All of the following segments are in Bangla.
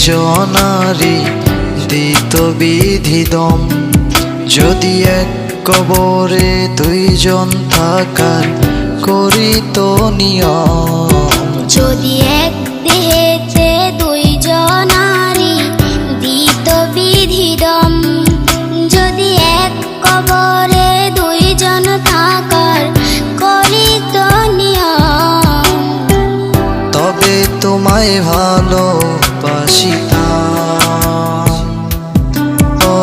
জনারি দিত বিধিদম। যদি এক কবরে দুইজন থাকার করিত নিয়ম। যদি এক দেহেতে দুইজনারি দিত বিধিদম। যদি এক কবরে দুইজন থাকার করিত নিয়ম। তবে তোমায় ভালোবাসিতাম, ও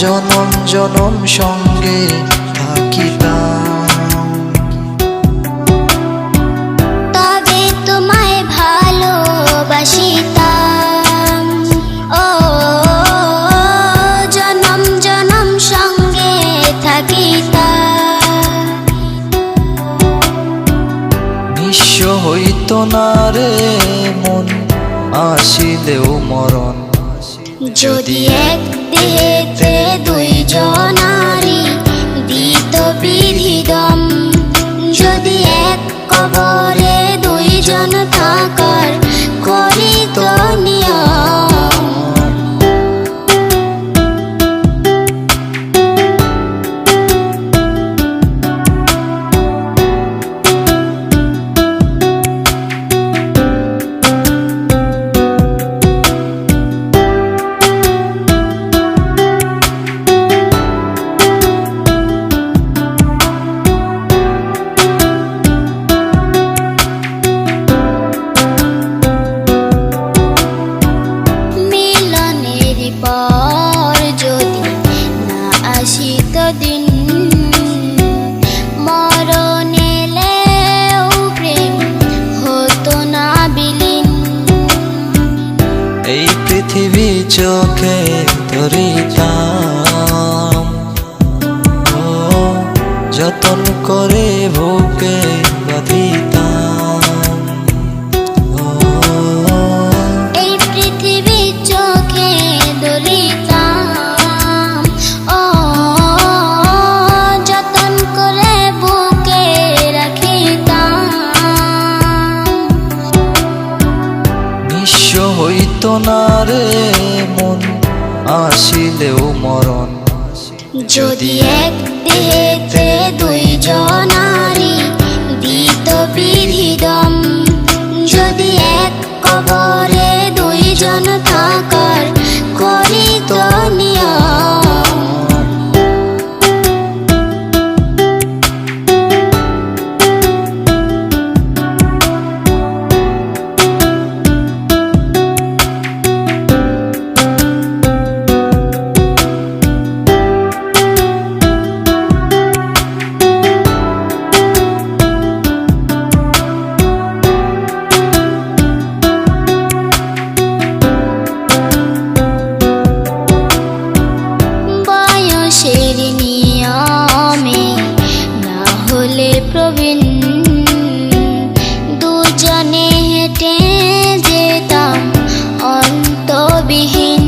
জনম জনম সঙ্গে থাকিতাম। তবে তোমায় ভালোবাসিতাম, ও জনম জনম সঙ্গে থাকিতাম। নিঃস্ব হইত না রে মন আসিলেও মরণ। যদি এক দেহেতে দুইজনারি দিত বিধিদম। যদি এক কবরে দুইজন থাকার করিত নিয়ম। পর যদি না আসিত দিন, মরণ এলেও প্রেম হতো না বিলীন। এই পৃথিবী চোখে ধরিতাম, ও যতন করে বুকে বাঁধিতাম। এই পৃথিবী চোখে ধরিতাম, ও যতন করে বুকে রাখিতাম। নিঃস্ব হইত না রে মন আসিলেও মরণ। যদি এক দেহেতে দুইজনারি দিত বিধিদম। যদি এক কবরে দুইজন থাকার করিত নিয়ম। বয়সের নিয়মে না হলে প্রবীণ, দুজনে হেঁটে যেতাম অন্তবিহীন।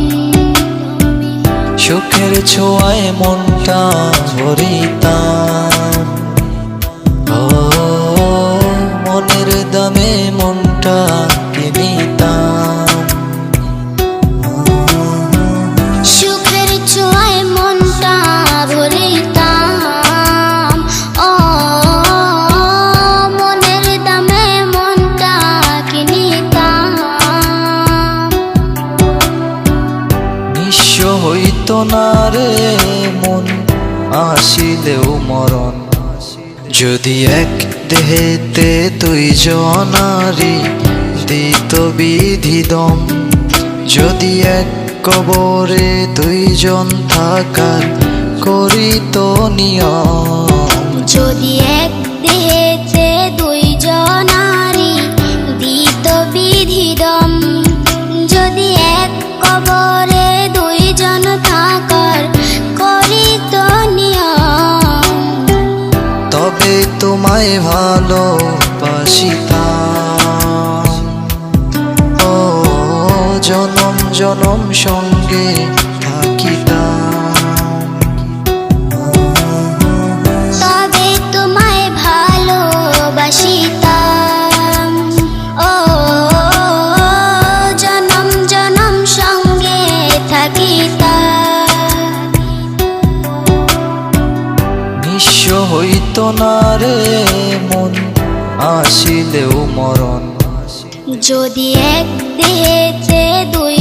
সুখের ছোঁয়ায় মনটা ভরিতাম, ও মনের দামে মনটা কিনিতাম। সুখের ছোঁয়ায় মনটা ভরিতাম, ও মনের দামে মনটা কিনিতাম। নিঃস্ব হইত না রে মন আসিলেও মরণ। যদি এক দেহেতে দুইজনারি দিত বিধিদম। যদি এক কবরে দুইজন থাকার করিত নিয়ম। যদি এক দেহেতে দুইজনারি দিত বিধিদম। যদি এক কবরে দুইজন থাকার করিত নিয়ম। তবে তোমায় ভালোবাসিতাম, ও জনম জনম সঙ্গে থাকিতাম। তবে তোমায় ভালোবাসিতাম, ও জনম জনম না রে মন আসিলেও মরণ। যদি এক দেহেতে দুই